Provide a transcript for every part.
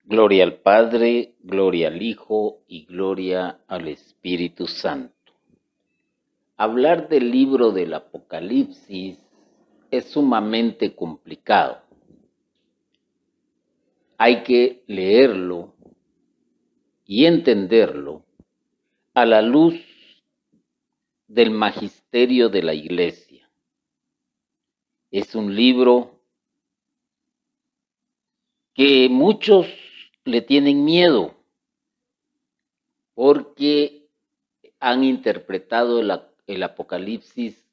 Gloria al Padre, gloria al Hijo y gloria al Espíritu Santo. Hablar del libro del Apocalipsis es sumamente complicado. Hay que leerlo y entenderlo a la luz del magisterio de la Iglesia. Es un libro que muchos le tienen miedo porque han interpretado el Apocalipsis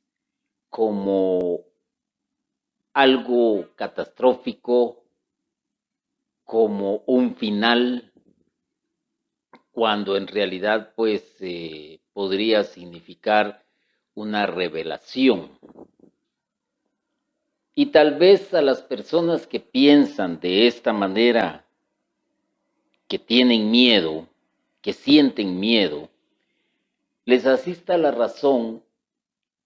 como algo catastrófico, como un final, cuando en realidad podría significar una revelación. Y tal vez a las personas que piensan de esta manera, que tienen miedo, que sienten miedo, les asista la razón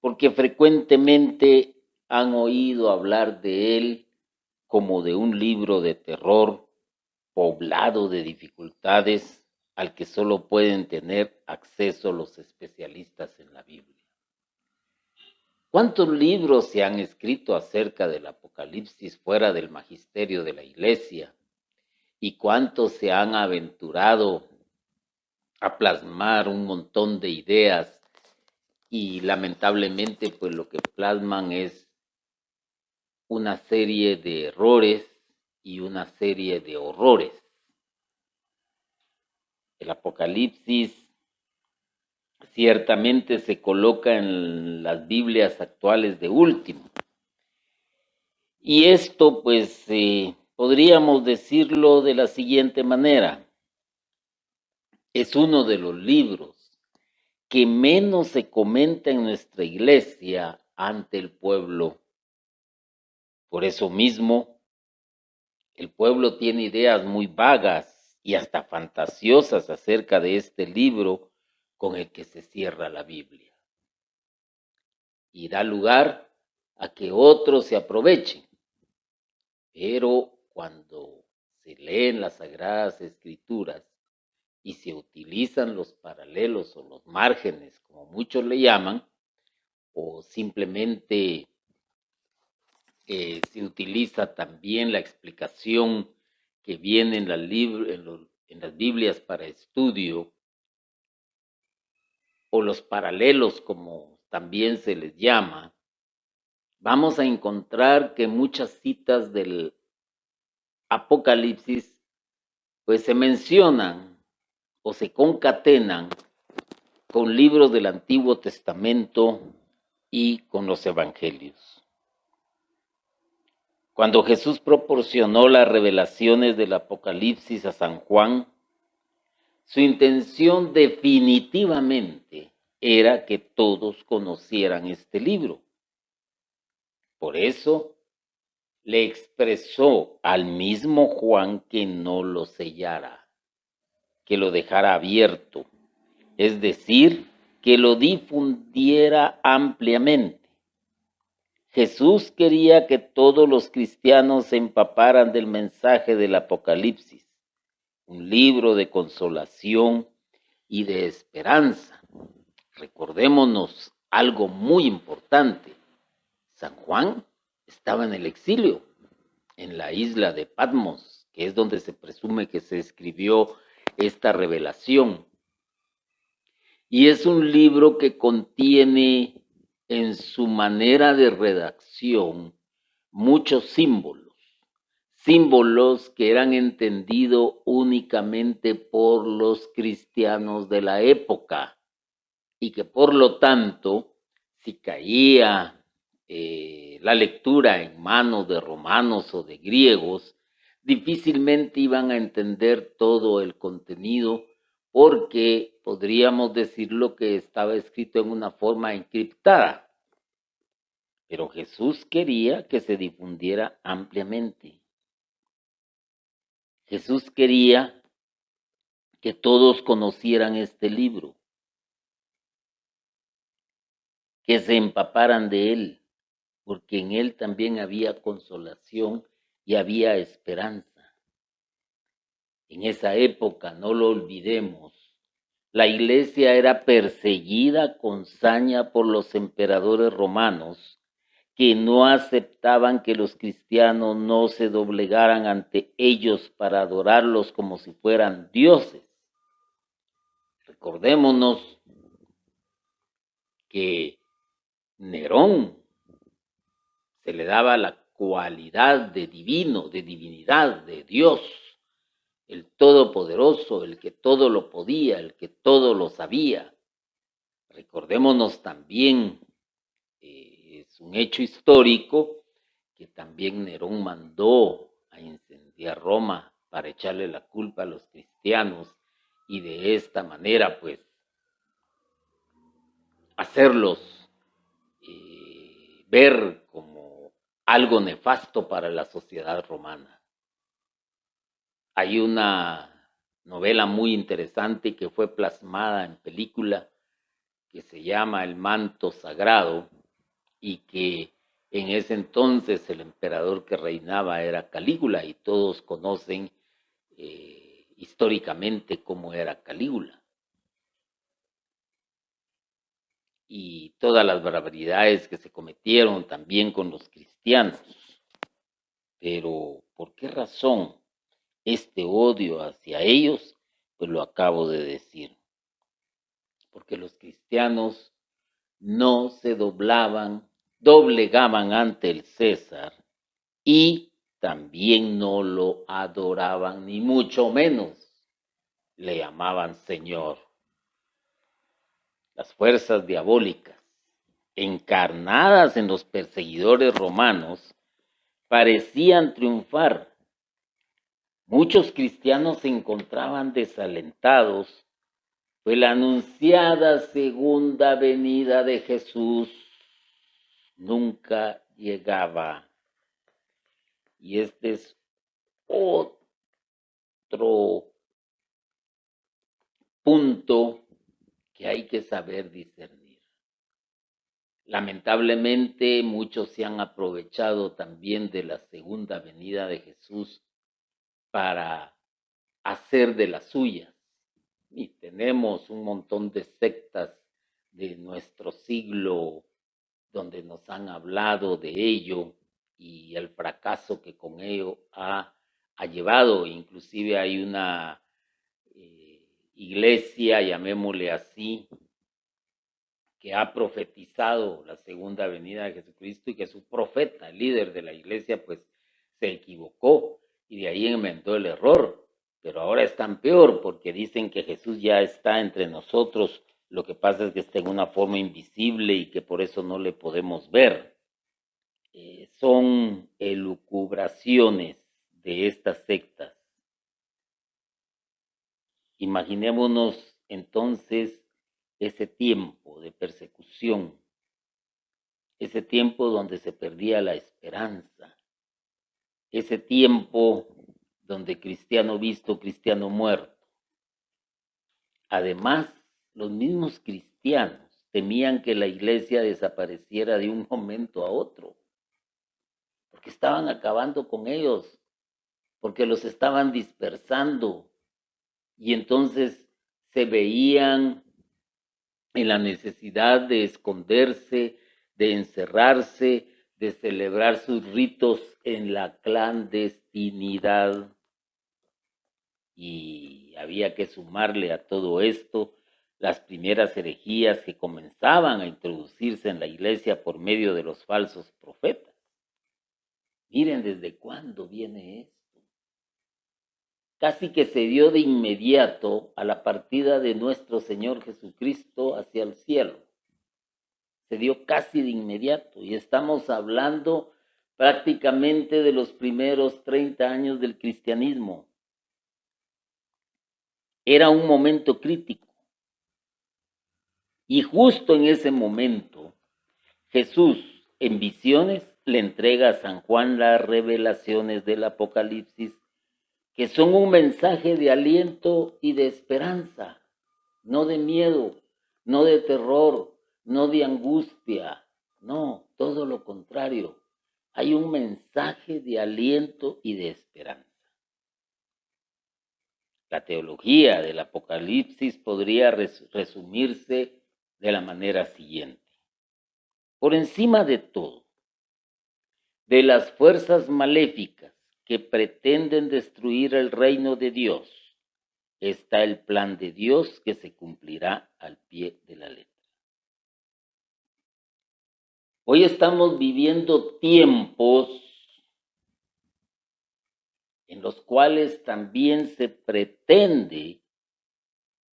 porque frecuentemente han oído hablar de él como de un libro de terror poblado de dificultades al que solo pueden tener acceso los especialistas en la Biblia. ¿Cuántos libros se han escrito acerca del Apocalipsis fuera del magisterio de la Iglesia? ¿Y cuántos se han aventurado a plasmar un montón de ideas? Y lamentablemente, pues lo que plasman es una serie de errores y una serie de horrores. El Apocalipsis ciertamente se coloca en las Biblias actuales de último. Y esto, podríamos decirlo de la siguiente manera. Es uno de los libros que menos se comenta en nuestra iglesia ante el pueblo. Por eso mismo, el pueblo tiene ideas muy vagas y hasta fantasiosas acerca de este libro con el que se cierra la Biblia. Y da lugar a que otros se aprovechen. Pero cuando se leen las Sagradas Escrituras y se utilizan los paralelos o los márgenes, como muchos le llaman, o simplemente se utiliza también la explicación que viene en las Biblias para estudio, o los paralelos, como también se les llama, vamos a encontrar que muchas citas del Apocalipsis pues se mencionan o se concatenan con libros del Antiguo Testamento y con los Evangelios. Cuando Jesús proporcionó las revelaciones del Apocalipsis a San Juan, su intención definitivamente era que todos conocieran este libro. Por eso le expresó al mismo Juan que no lo sellara, que lo dejara abierto, es decir, que lo difundiera ampliamente. Jesús quería que todos los cristianos se empaparan del mensaje del Apocalipsis, un libro de consolación y de esperanza. Recordémonos algo muy importante. San Juan estaba en el exilio, en la isla de Patmos, que es donde se presume que se escribió esta revelación. Y es un libro que contiene en su manera de redacción muchos símbolos que eran entendidos únicamente por los cristianos de la época y que por lo tanto, si caía la lectura en manos de romanos o de griegos, difícilmente iban a entender todo el contenido porque podríamos decirlo que estaba escrito en una forma encriptada. Pero Jesús quería que se difundiera ampliamente. Jesús quería que todos conocieran este libro, que se empaparan de él, porque en él también había consolación y había esperanza. En esa época, no lo olvidemos, la iglesia era perseguida con saña por los emperadores romanos que no aceptaban que los cristianos no se doblegaran ante ellos para adorarlos como si fueran dioses. Recordémonos que Nerón se le daba la cualidad de divino, de divinidad, de Dios, el todopoderoso, el que todo lo podía, el que todo lo sabía. Recordémonos también, es un hecho histórico, que también Nerón mandó a incendiar Roma para echarle la culpa a los cristianos y de esta manera pues hacerlos ver como algo nefasto para la sociedad romana. Hay una novela muy interesante que fue plasmada en película que se llama El manto sagrado y que en ese entonces el emperador que reinaba era Calígula y todos conocen históricamente cómo era Calígula y todas las barbaridades que se cometieron también con los cristianos. Pero ¿por qué razón este odio hacia ellos? Pues lo acabo de decir. Porque los cristianos no se doblegaban ante el César y también no lo adoraban, ni mucho menos le llamaban Señor. Las fuerzas diabólicas, encarnadas en los perseguidores romanos, parecían triunfar. Muchos cristianos se encontraban desalentados, pues la anunciada segunda venida de Jesús nunca llegaba. Y este es otro punto que hay que saber discernir. Lamentablemente muchos se han aprovechado también de la segunda venida de Jesús para hacer de las suyas. Y tenemos un montón de sectas de nuestro siglo donde nos han hablado de ello y el fracaso que con ello ha llevado. Inclusive hay una iglesia, llamémosle así, que ha profetizado la segunda venida de Jesucristo y que su profeta, el líder de la iglesia, pues se equivocó y de ahí enmendó el error. Pero ahora están peor porque dicen que Jesús ya está entre nosotros. Lo que pasa es que está en una forma invisible y que por eso no le podemos ver. Son elucubraciones de estas sectas. Imaginémonos entonces ese tiempo de persecución, ese tiempo donde se perdía la esperanza, ese tiempo donde cristiano visto, cristiano muerto. Además, los mismos cristianos temían que la iglesia desapareciera de un momento a otro, porque estaban acabando con ellos, porque los estaban dispersando y entonces se veían en la necesidad de esconderse, de encerrarse, de celebrar sus ritos en la clandestinidad. Y había que sumarle a todo esto las primeras herejías que comenzaban a introducirse en la iglesia por medio de los falsos profetas. Miren desde cuándo viene esto. Casi que se dio de inmediato a la partida de nuestro Señor Jesucristo hacia el cielo. Se dio casi de inmediato y estamos hablando prácticamente de los primeros 30 años del cristianismo. Era un momento crítico y justo en ese momento Jesús en visiones le entrega a San Juan las revelaciones del Apocalipsis, que son un mensaje de aliento y de esperanza, no de miedo, no de terror, no de angustia, no, todo lo contrario. Hay un mensaje de aliento y de esperanza. La teología del Apocalipsis podría resumirse de la manera siguiente. Por encima de todo, de las fuerzas maléficas que pretenden destruir el reino de Dios, está el plan de Dios que se cumplirá al pie de la letra. Hoy estamos viviendo tiempos en los cuales también se pretende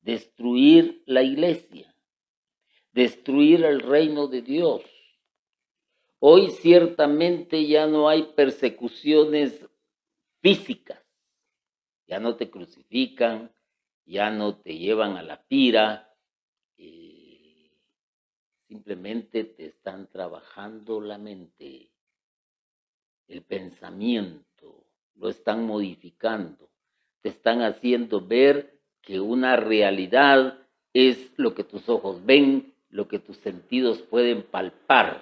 destruir la iglesia, destruir el reino de Dios. Hoy ciertamente ya no hay persecuciones físicas, ya no te crucifican, ya no te llevan a la pira, simplemente te están trabajando la mente, el pensamiento, lo están modificando, te están haciendo ver que una realidad es lo que tus ojos ven, lo que tus sentidos pueden palpar,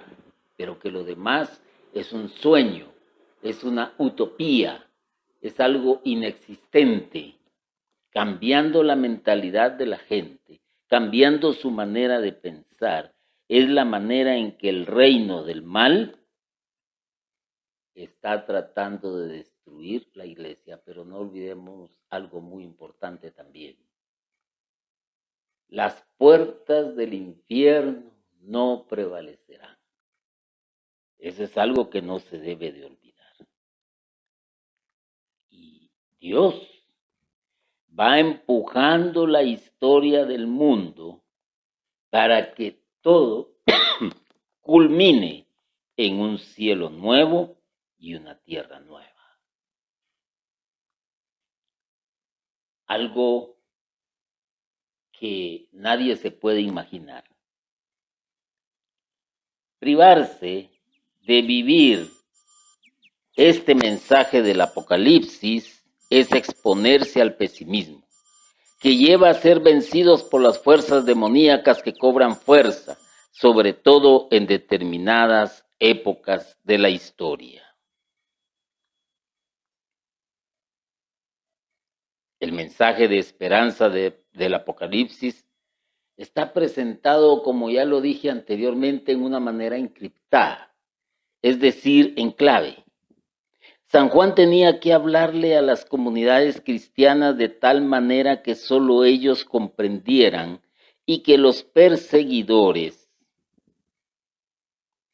pero que lo demás es un sueño, es una utopía, es algo inexistente, cambiando la mentalidad de la gente, cambiando su manera de pensar, es la manera en que el reino del mal está tratando de destruir la iglesia, pero no olvidemos algo muy importante también. Las puertas del infierno no prevalecerán. Eso es algo que no se debe de olvidar. Y Dios va empujando la historia del mundo para que todo culmine en un cielo nuevo y una tierra nueva. Algo que nadie se puede imaginar. Privarse de vivir este mensaje del Apocalipsis es exponerse al pesimismo, que lleva a ser vencidos por las fuerzas demoníacas que cobran fuerza, sobre todo en determinadas épocas de la historia. El mensaje de esperanza del Apocalipsis está presentado, como ya lo dije anteriormente, en una manera encriptada, es decir, en clave. San Juan tenía que hablarle a las comunidades cristianas de tal manera que solo ellos comprendieran y que los perseguidores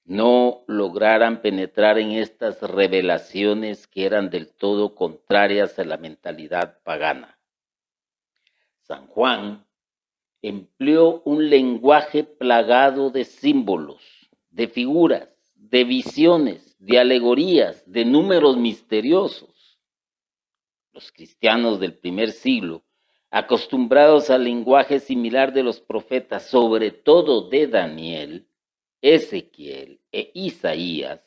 no lograran penetrar en estas revelaciones que eran del todo contrarias a la mentalidad pagana. San Juan empleó un lenguaje plagado de símbolos, de figuras, de visiones, de alegorías, de números misteriosos. Los cristianos del primer siglo, acostumbrados al lenguaje similar de los profetas, sobre todo de Daniel, Ezequiel e Isaías,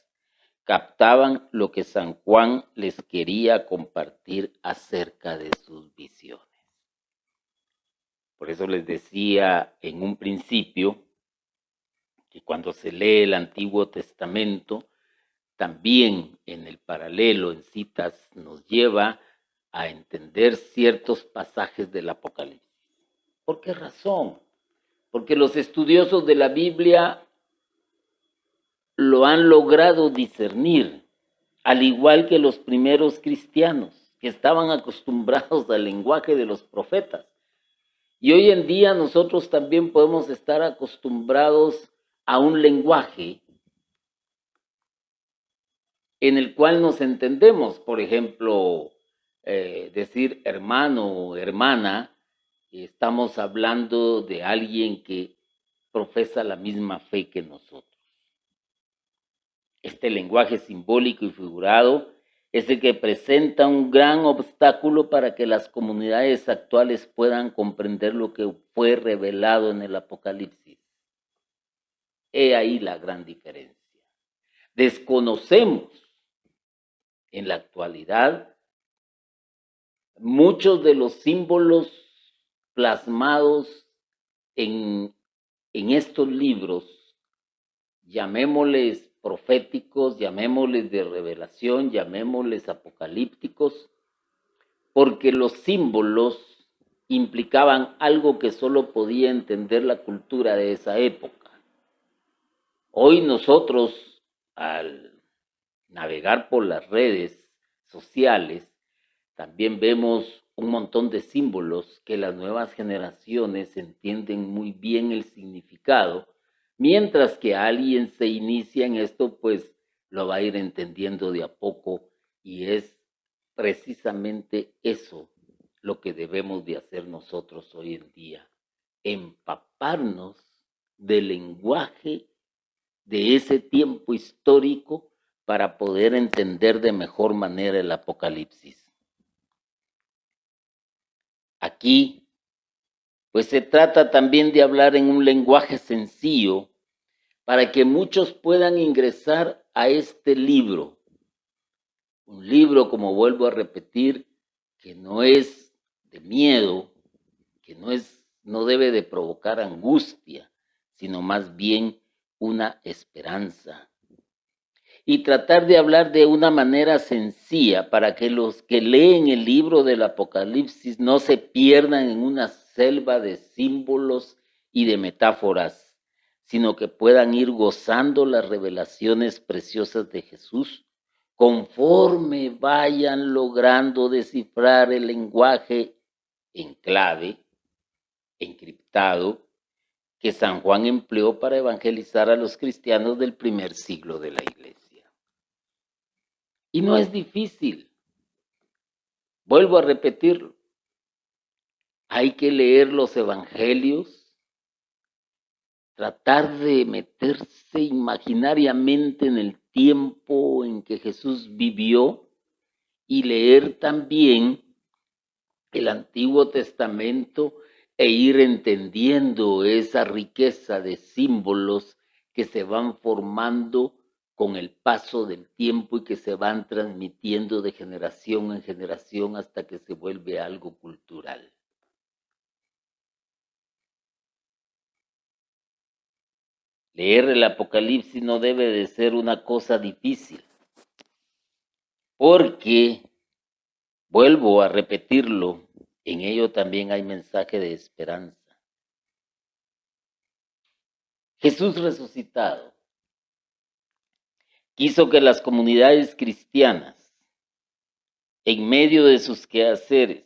captaban lo que San Juan les quería compartir acerca de sus visiones. Por eso les decía en un principio que cuando se lee el Antiguo Testamento, también en el paralelo, en citas, nos lleva a entender ciertos pasajes del Apocalipsis. ¿Por qué razón? Porque los estudiosos de la Biblia lo han logrado discernir, al igual que los primeros cristianos, que estaban acostumbrados al lenguaje de los profetas. Y hoy en día nosotros también podemos estar acostumbrados a un lenguaje en el cual nos entendemos. Por ejemplo, decir hermano o hermana, estamos hablando de alguien que profesa la misma fe que nosotros. Este lenguaje simbólico y figurado es el que presenta un gran obstáculo para que las comunidades actuales puedan comprender lo que fue revelado en el Apocalipsis. He ahí la gran diferencia. Desconocemos en la actualidad muchos de los símbolos plasmados en estos libros, llamémosles proféticos, llamémosles de revelación, llamémosles apocalípticos, porque los símbolos implicaban algo que solo podía entender la cultura de esa época. Hoy nosotros, al navegar por las redes sociales, también vemos un montón de símbolos que las nuevas generaciones entienden muy bien el significado, mientras que alguien se inicia en esto, pues lo va a ir entendiendo de a poco, y es precisamente eso lo que debemos de hacer nosotros hoy en día, empaparnos del lenguaje de ese tiempo histórico para poder entender de mejor manera el Apocalipsis. Aquí, pues se trata también de hablar en un lenguaje sencillo para que muchos puedan ingresar a este libro. Un libro, como vuelvo a repetir, que no es de miedo, que no debe de provocar angustia, sino más bien una esperanza. Y tratar de hablar de una manera sencilla para que los que leen el libro del Apocalipsis no se pierdan en una selva de símbolos y de metáforas, sino que puedan ir gozando las revelaciones preciosas de Jesús conforme vayan logrando descifrar el lenguaje en clave, encriptado, que San Juan empleó para evangelizar a los cristianos del primer siglo de la Iglesia. Y no es difícil, vuelvo a repetirlo, hay que leer los evangelios, tratar de meterse imaginariamente en el tiempo en que Jesús vivió y leer también el Antiguo Testamento e ir entendiendo esa riqueza de símbolos que se van formando con el paso del tiempo y que se van transmitiendo de generación en generación hasta que se vuelve algo cultural. Leer el Apocalipsis no debe de ser una cosa difícil, porque, vuelvo a repetirlo, en ello también hay mensaje de esperanza. Jesús resucitado quiso que las comunidades cristianas, en medio de sus quehaceres,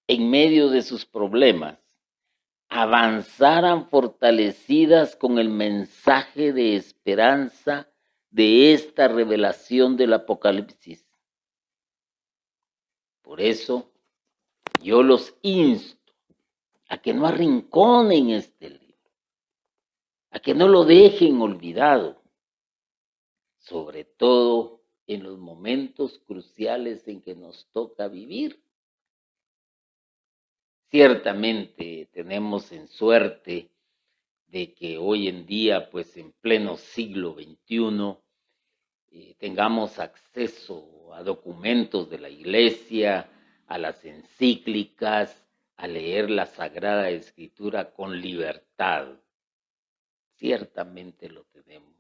en medio de sus problemas, avanzaran fortalecidas con el mensaje de esperanza de esta revelación del Apocalipsis. Por eso yo los insto a que no arrinconen este libro, a que no lo dejen olvidado, sobre todo en los momentos cruciales en que nos toca vivir. Ciertamente tenemos en suerte de que hoy en día, pues en pleno siglo XXI, tengamos acceso a documentos de la Iglesia, a las encíclicas, a leer la Sagrada Escritura con libertad. Ciertamente lo tenemos.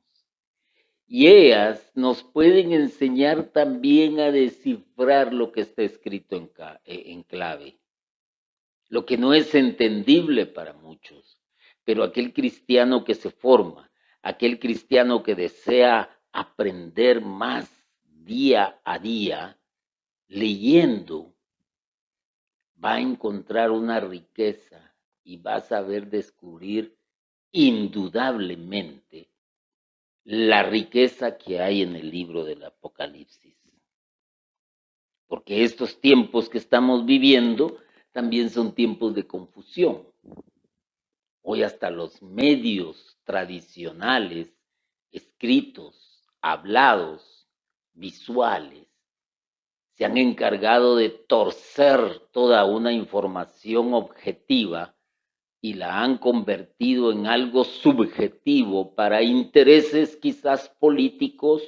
Y ellas nos pueden enseñar también a descifrar lo que está escrito en clave, lo que no es entendible para muchos, pero aquel cristiano que se forma, aquel cristiano que desea aprender más día a día, leyendo, va a encontrar una riqueza y va a saber descubrir indudablemente la riqueza que hay en el libro del Apocalipsis. Porque estos tiempos que estamos viviendo también son tiempos de confusión. Hoy hasta los medios tradicionales, escritos, hablados, visuales, se han encargado de torcer toda una información objetiva y la han convertido en algo subjetivo para intereses quizás políticos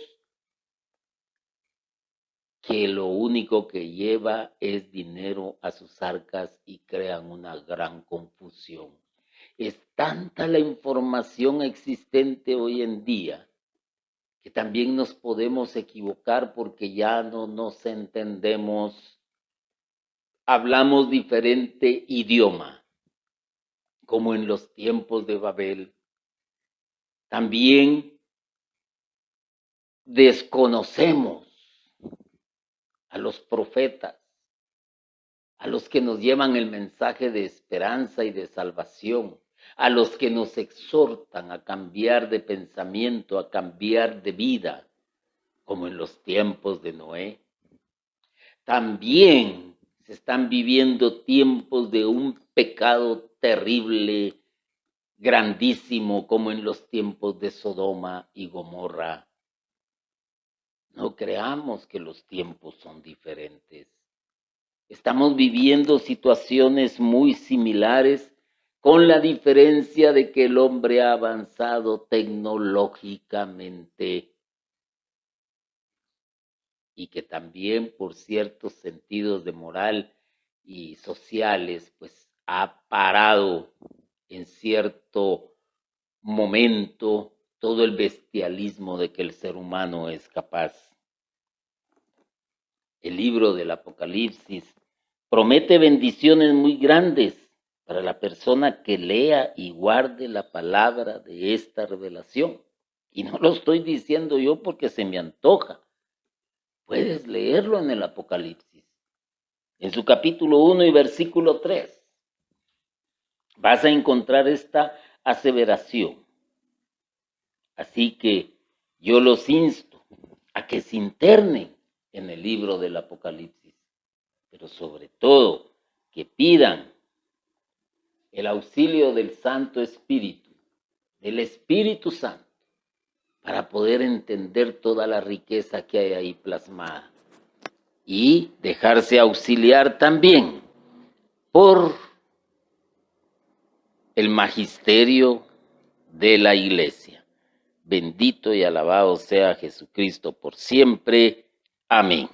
que lo único que lleva es dinero a sus arcas y crean una gran confusión. Es tanta la información existente hoy en día que también nos podemos equivocar porque ya no nos entendemos hablamos diferente idioma, como en los tiempos de Babel. También desconocemos a los profetas, a los que nos llevan el mensaje de esperanza y de salvación, a los que nos exhortan a cambiar de pensamiento, a cambiar de vida, como en los tiempos de Noé. También se están viviendo tiempos de un pecado terrible, grandísimo, como en los tiempos de Sodoma y Gomorra. No creamos que los tiempos son diferentes. Estamos viviendo situaciones muy similares, con la diferencia de que el hombre ha avanzado tecnológicamente y que también por ciertos sentidos de moral y sociales, pues ha parado en cierto momento todo el bestialismo de que el ser humano es capaz. El libro del Apocalipsis promete bendiciones muy grandes para la persona que lea y guarde la palabra de esta revelación. Y no lo estoy diciendo yo porque se me antoja. Puedes leerlo en el Apocalipsis. En su capítulo 1 y versículo 3 vas a encontrar esta aseveración. Así que yo los insto a que se internen en el libro del Apocalipsis, pero sobre todo que pidan el auxilio del Santo Espíritu, del Espíritu Santo, para poder entender toda la riqueza que hay ahí plasmada y dejarse auxiliar también por el magisterio de la Iglesia. Bendito y alabado sea Jesucristo por siempre. Amén.